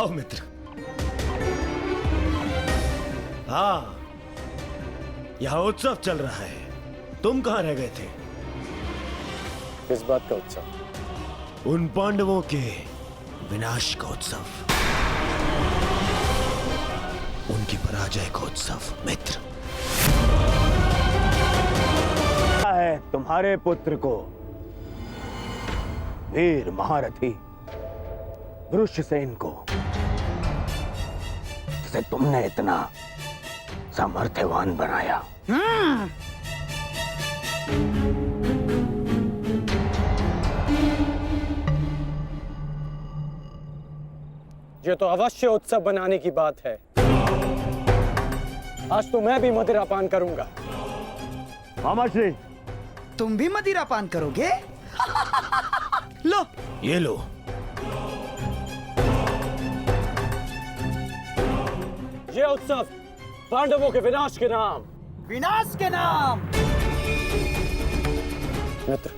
आओ मित्र। हाँ, यहाँ उत्सव चल रहा है। तुम कहाँ रह गए थे? किस बात का उत्सव? उन पांडवों के विनाश का उत्सव, उनकी पराजय का उत्सव मित्र। है तुम्हारे पुत्र को, वीर महारथी वृषसेन को, जिसे तुमने इतना सामर्थ्यवान बनाया। ये तो अवश्य उत्सव बनाने की बात है। आज तो मैं भी मदिरा पान करूंगा। मामाश्री, तुम भी मदिरा पान करोगे? लो, ये लो। ये उत्सव पांडवों के विनाश के नाम। विनाश के नाम। मित्र,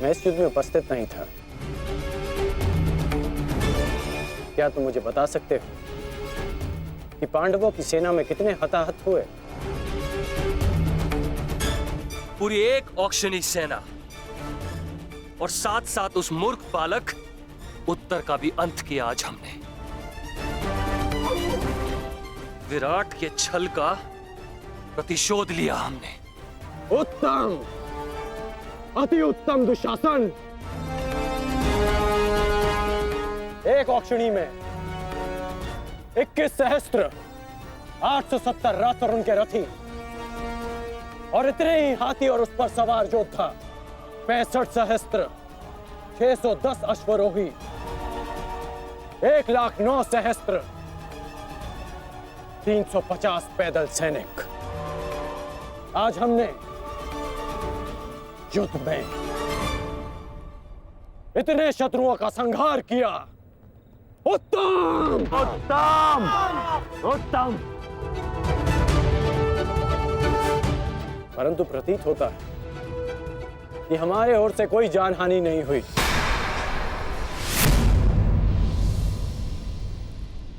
मैं इस युद्ध में उपस्थित नहीं था। क्या तुम मुझे बता सकते हो कि पांडवों की सेना में कितने हताहत हुए? पूरी एक औक्षणी सेना और साथ साथ उस मूर्ख बालक उत्तर का भी अंत किया आज हमने। विराट के छल का प्रतिशोध लिया हमने। उत्तम, अति उत्तम दुशासन। एक औक्षणी में 21 सहस्त्र 870 रथ और उनके रथी और इतने ही हाथी और उस पर सवार योद्धा 65 सहस्त्र 610 अश्वरोही 1,09,000 सहस्त्र 350 पैदल सैनिक। आज हमने युद्ध में इतने शत्रुओं का संहार किया। उत्तम, उत्तम, उत्तम। परंतु प्रतीत होता है कि हमारे ओर से कोई जानहानि नहीं हुई।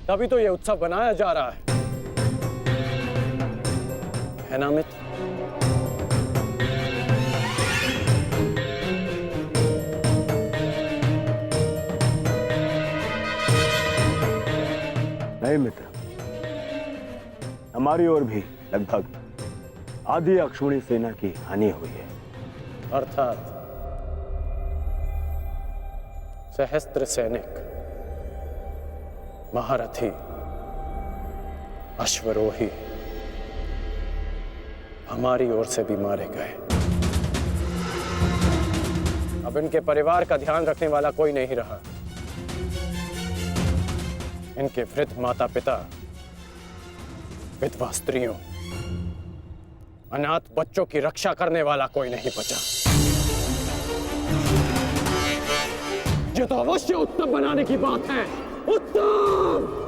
तभी तो यह उत्सव बनाया जा रहा है ना मित्र? नहीं मित्र, हमारी ओर भी लगभग आधी अक्षुणी सेना की हानि हुई है। अर्थात सहस्त्र सैनिक, महारथी, अश्वरोही हमारी ओर से भी मारे गए। अब इनके परिवार का ध्यान रखने वाला कोई नहीं रहा। इनके वृद्ध माता पिता, विधवा स्त्रियों, अनाथ बच्चों की रक्षा करने वाला कोई नहीं बचा। ये तो अवश्य उत्सव बनाने की बात है। उत्सव!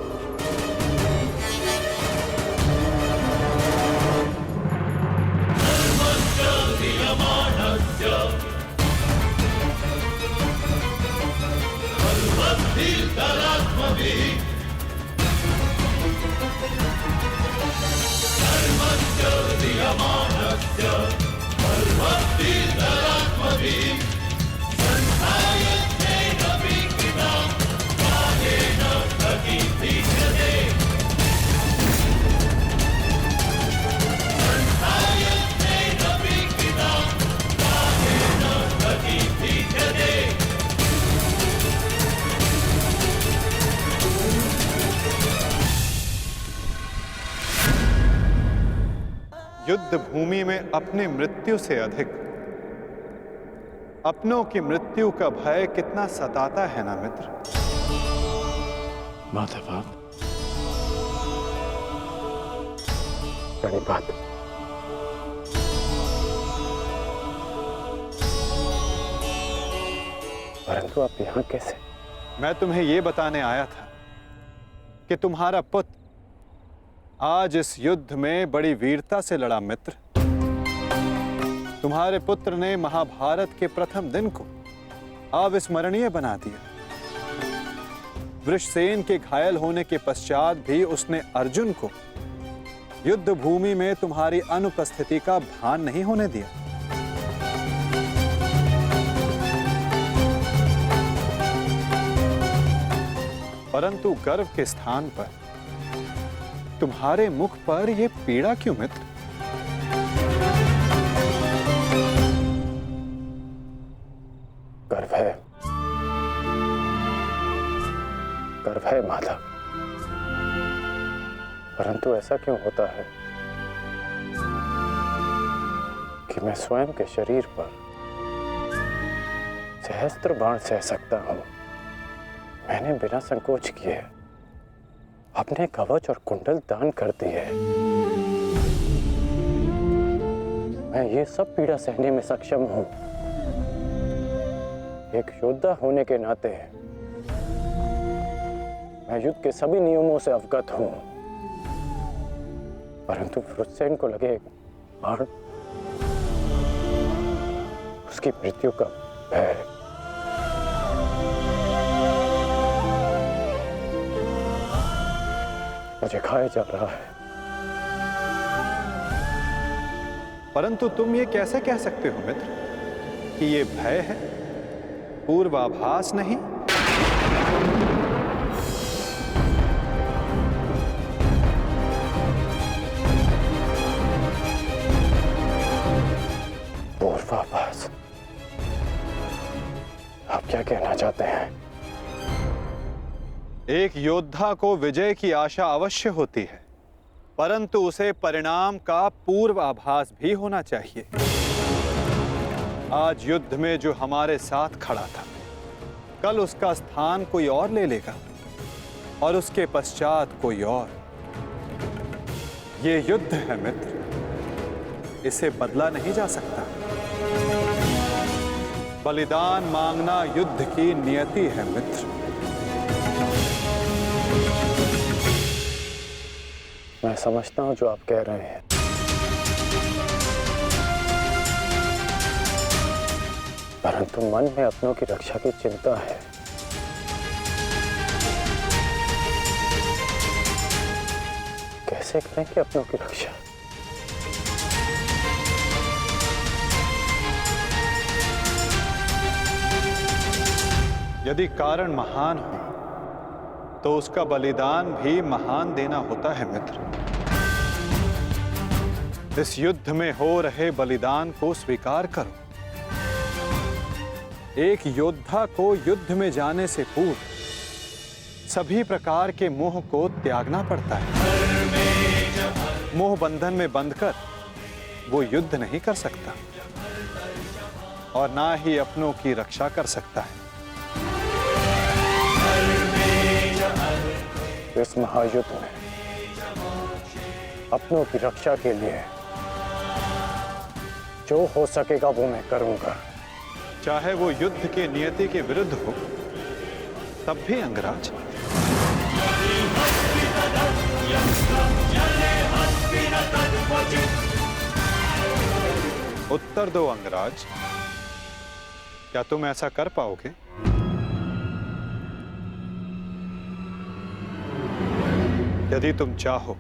युद्ध भूमि में अपनी मृत्यु से अधिक अपनों की मृत्यु का भय कितना सताता है ना मित्र। बात है बात, बड़ी बात। परंतु आप यहां कैसे? मैं तुम्हें यह बताने आया था कि तुम्हारा पुत्र आज इस युद्ध में बड़ी वीरता से लड़ा मित्र। तुम्हारे पुत्र ने महाभारत के प्रथम दिन को अविस्मरणीय बना दिया। वृषसेन के घायल होने के पश्चात भी उसने अर्जुन को युद्ध भूमि में तुम्हारी अनुपस्थिति का भान नहीं होने दिया। परंतु गर्व के स्थान पर तुम्हारे मुख पर यह पीड़ा क्यों मित्र? गर्व है, गर्व है माधव, परंतु ऐसा क्यों होता है कि मैं स्वयं के शरीर पर सहस्त्र बाण सह सकता हूं। मैंने बिना संकोच किए अपने कवच और कुंडल दान कर दिए। मैं ये सब पीड़ा सहने में सक्षम हूं। एक योद्धा होने के नाते मैं युद्ध के सभी नियमों से अवगत हूं, परंतु वृषसेन को लगे बाण, उसकी मृत्यु का भय मुझे खाया जा रहा है। परंतु तुम ये कैसे कह सकते हो मित्र कि ये भय है, पूर्वाभास नहीं? पूर्वाभास? आप क्या कहना चाहते हैं? एक योद्धा को विजय की आशा अवश्य होती है, परंतु उसे परिणाम का पूर्वाभास भी होना चाहिए। आज युद्ध में जो हमारे साथ खड़ा था, कल उसका स्थान कोई और ले लेगा और उसके पश्चात कोई और। ये युद्ध है मित्र, इसे बदला नहीं जा सकता। बलिदान मांगना युद्ध की नियति है मित्र। मैं समझता हूं जो आप कह रहे हैं, परंतु मन में अपनों की रक्षा की चिंता है। कैसे करेंगे अपनों की रक्षा? यदि कारण महान हो तो उसका बलिदान भी महान देना होता है मित्र। इस युद्ध में हो रहे बलिदान को स्वीकार करो। एक योद्धा को युद्ध में जाने से पूर्व सभी प्रकार के मोह को त्यागना पड़ता है। मोह बंधन में बंधकर वो युद्ध नहीं कर सकता और ना ही अपनों की रक्षा कर सकता है। इस महायुद्ध में अपनों की रक्षा के लिए जो हो सकेगा वो मैं करूंगा, चाहे वो युद्ध के नियति के विरुद्ध हो, तब भी अंगराज। उत्तर दो अंगराज, क्या तुम ऐसा कर पाओगे? यदि तुम चाहो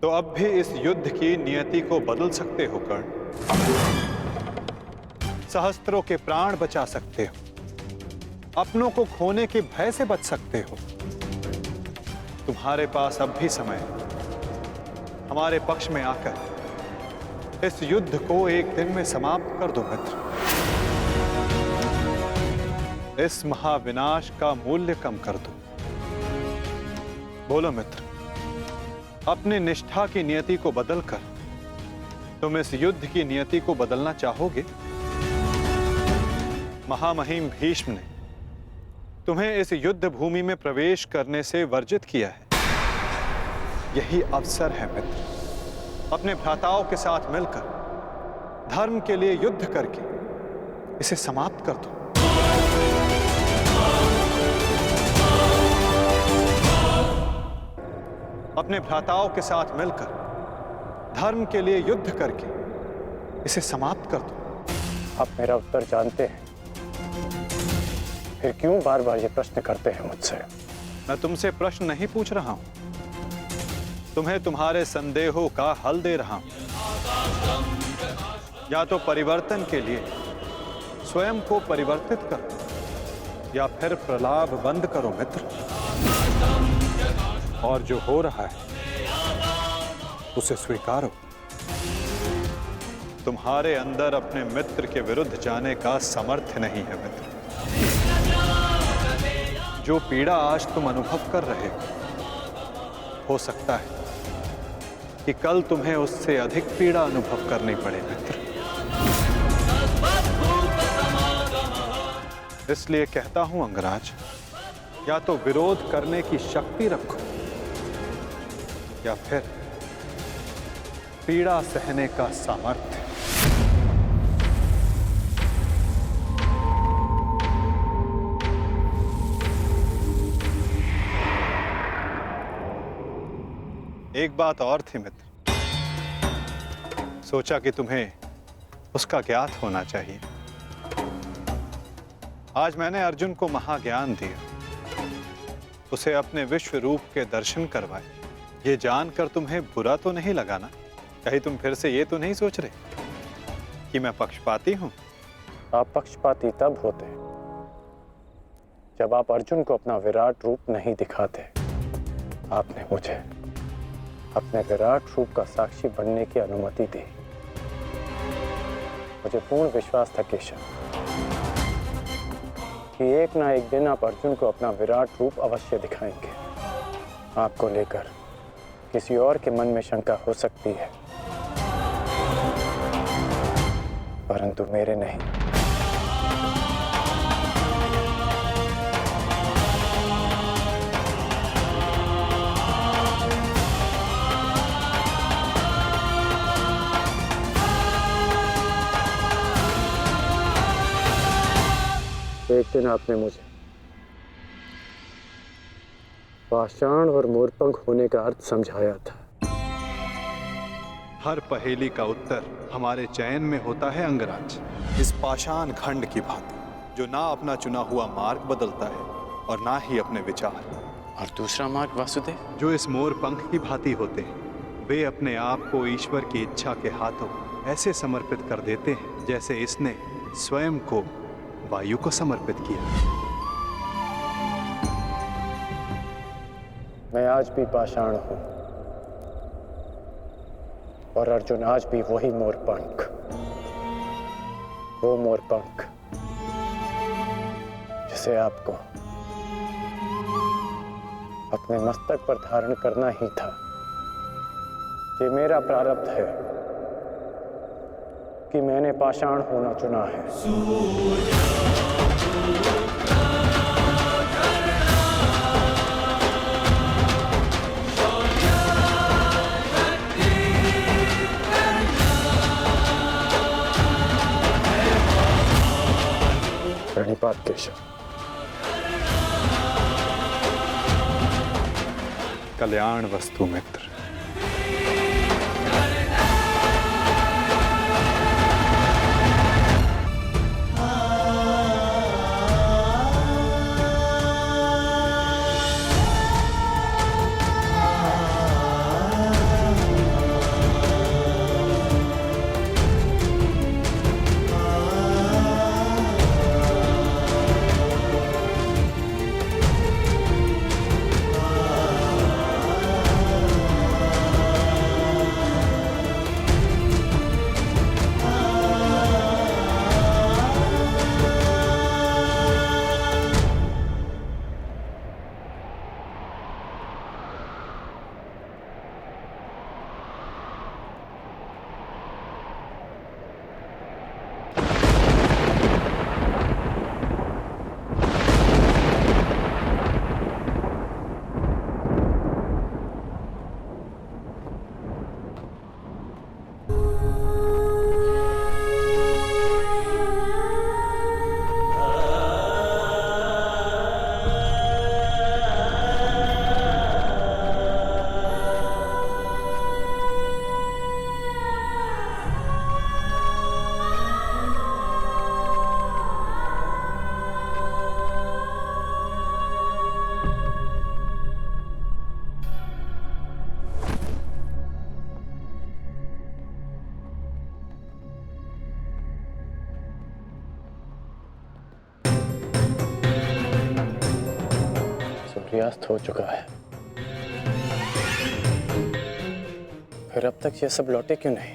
तो अब भी इस युद्ध की नियति को बदल सकते हो कर्ण। सहस्त्रों के प्राण बचा सकते हो, अपनों को खोने के भय से बच सकते हो। तुम्हारे पास अब भी समय है। हमारे पक्ष में आकर इस युद्ध को एक दिन में समाप्त कर दो मित्र। इस महाविनाश का मूल्य कम कर दो। बोलो मित्र, अपनी निष्ठा की नियति को बदलकर तुम इस युद्ध की नियति को बदलना चाहोगे? महामहिम भीष्म ने तुम्हें इस युद्ध भूमि में प्रवेश करने से वर्जित किया है। यही अवसर है मित्र, अपने भ्राताओं के साथ मिलकर धर्म के लिए युद्ध करके इसे समाप्त कर दो। अपने भ्राताओं के साथ मिलकर धर्म के लिए युद्ध करके इसे समाप्त कर दो। आप मेरा उत्तर जानते हैं, फिर क्यों बार बार ये प्रश्न करते हैं मुझसे? मैं तुमसे प्रश्न नहीं पूछ रहा हूं, तुम्हें तुम्हारे संदेहों का हल दे रहा हूं। या तो परिवर्तन के लिए स्वयं को परिवर्तित करो या फिर प्रलाप बंद करो मित्र। और जो हो रहा है उसे स्वीकारो। तुम्हारे अंदर अपने मित्र के विरुद्ध जाने का सामर्थ्य नहीं है मित्र। जो पीड़ा आज तुम अनुभव कर रहे हो सकता है कि कल तुम्हें उससे अधिक पीड़ा अनुभव करनी पड़े मित्र। इसलिए कहता हूं अंगराज, या तो विरोध करने की शक्ति रखो या फिर पीड़ा सहने का सामर्थ्य। एक बात और थी मित्र, सोचा कि तुम्हें उसका ज्ञात होना चाहिए। आज मैंने अर्जुन को महाज्ञान दिया, उसे अपने विश्व रूप के दर्शन करवाए। ये जानकर तुम्हें बुरा तो नहीं लगा ना? कहीं तुम फिर से ये तो नहीं सोच रहे कि मैं पक्षपाती हूं? आप पक्षपाती तब होते जब आप अर्जुन को अपना विराट रूप नहीं दिखाते। आपने मुझे अपने विराट रूप का साक्षी बनने की अनुमति दी। मुझे पूर्ण विश्वास था केशव कि एक ना एक दिन आप अर्जुन को अपना विराट रूप अवश्य दिखाएंगे। आपको लेकर किसी और के मन में शंका हो सकती है, परंतु मेरे नहीं। एक दिन आपने मुझे पाषाण और मोरपंख होने का अर्थ समझाया था। हर पहेली का उत्तर हमारे चयन में होता है अंगराज। इस पाषाण खंड की भांति, जो ना अपना चुना हुआ मार्ग बदलता है और ना ही अपने विचार। और दूसरा मार्ग वासुदेव, जो इस मोरपंख की भांति होते हैं, वे अपने आप को ईश्वर की इच्छा के हाथों ऐसे समर्पित कर देते हैं जैसे इसने स्वयं को वायु को समर्पित किया। मैं आज भी पाषाण हूं और अर्जुन आज भी वही मोरपंख। वो मोरपंख जिसे आपको अपने मस्तक पर धारण करना ही था। ये मेरा प्रारब्ध है कि मैंने पाषाण होना चुना है। प्रणिपात केशव। कल्याण वस्तु मित्र। सूर्यास्त हो चुका है, फिर अब तक ये सब लौटे क्यों नहीं?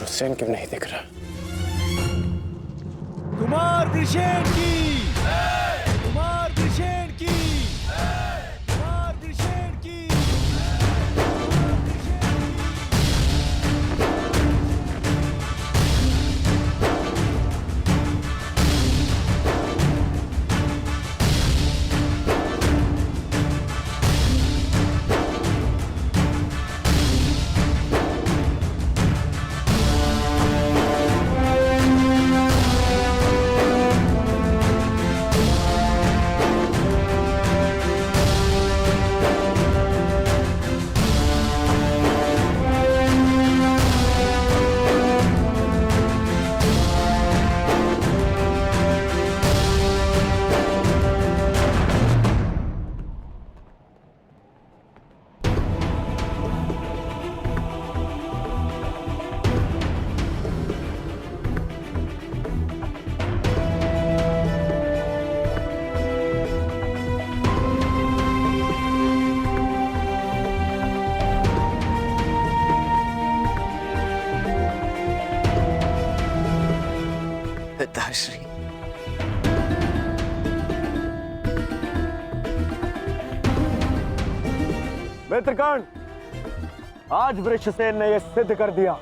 हुसैन क्यों नहीं दिख रहा? कुमार वृषेण की, कुमार वृषेण की, कुमार वृषेण की। पिताश्री, मित्रगण, आज वृषसेन ने यह सिद्ध कर दिया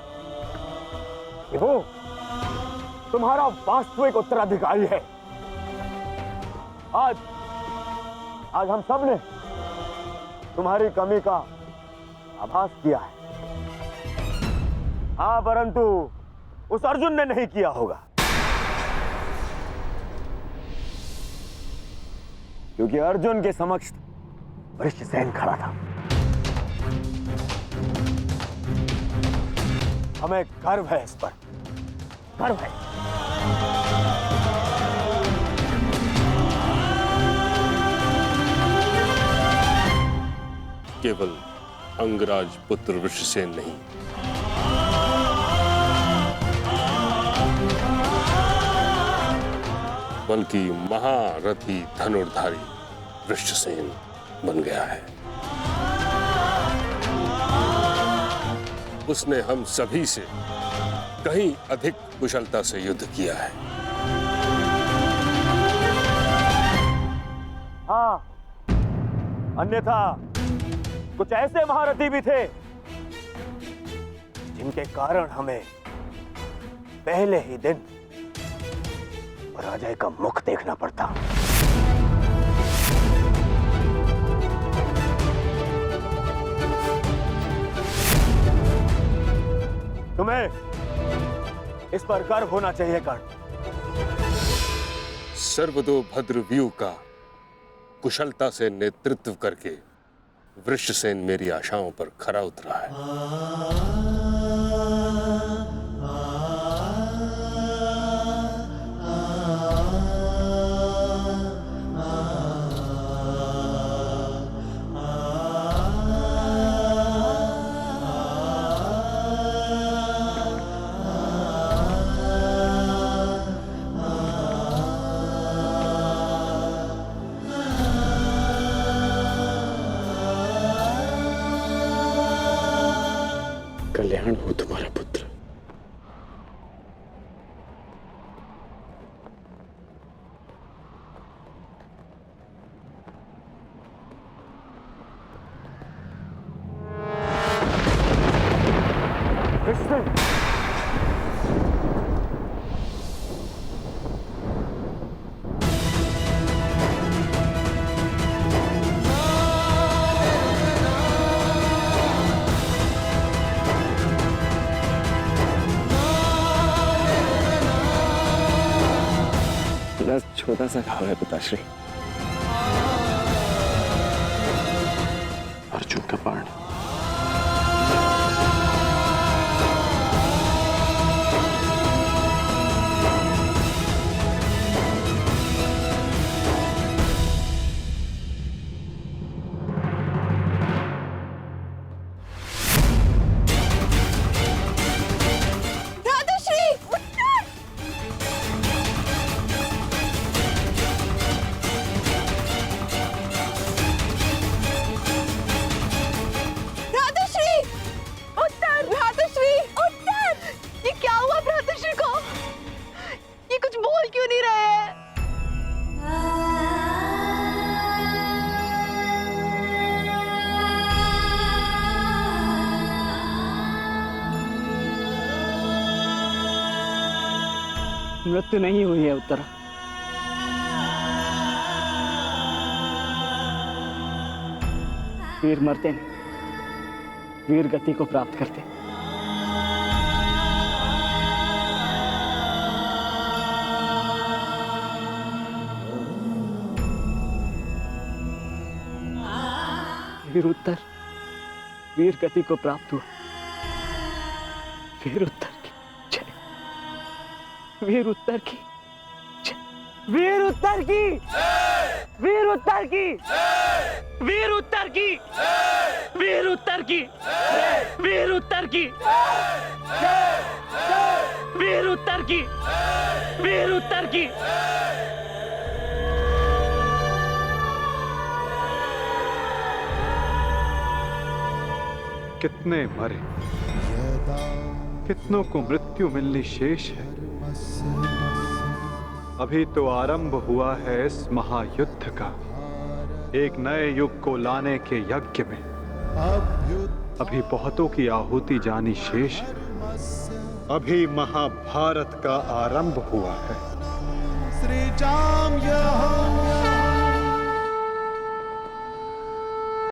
कि वो तुम्हारा वास्तविक उत्तराधिकारी है। आज हम सब ने तुम्हारी कमी का आभास किया है। हाँ, परंतु उस अर्जुन ने नहीं किया होगा, क्योंकि अर्जुन के समक्ष वृषसेन खड़ा था। हमें गर्व है, इस पर गर्व है। केवल अंगराज पुत्र वृषसेन नहीं, बल्कि महारथी धनुर्धारी वृषसेन बन गया है। उसने हम सभी से कहीं अधिक कुशलता से युद्ध किया है। हाँ, अन्यथा कुछ ऐसे महारथी भी थे जिनके कारण हमें पहले ही दिन पराजय का मुख देखना पड़ता। तुम्हें इस पर गर्व होना चाहिए कर्ण। सर्वतोभद्र व्यूह का कुशलता से नेतृत्व करके वृषसेन मेरी आशाओं पर खरा उतरा है। कल्याण हो तुम्हारा पुत्र। छोटा सा घाव है पिताश्री। अर्जुन का बाण। मृत्यु नहीं हुई है उत्तरा। वीर मरते नहीं, वीर गति को प्राप्त करते। वीर उत्तर वीर गति को प्राप्त हुआ। वीर उत्तर की जय। वीर उत्तर की जय। वीर उत्तर की वीर उत्तर की वीर उत्तर की वीर उत्तर की वीर उत्तर की वीर उत्तर की वीर उत्तर की। कितने मरे, कितनों को मृत्यु मिलनी शेष है। अभी तो आरंभ हुआ है इस महायुद्ध का, एक नए युग को लाने के यज्ञ में। अभी बहुतों की आहुति जानी शेष है। अभी महाभारत का आरंभ हुआ है। श्री जाम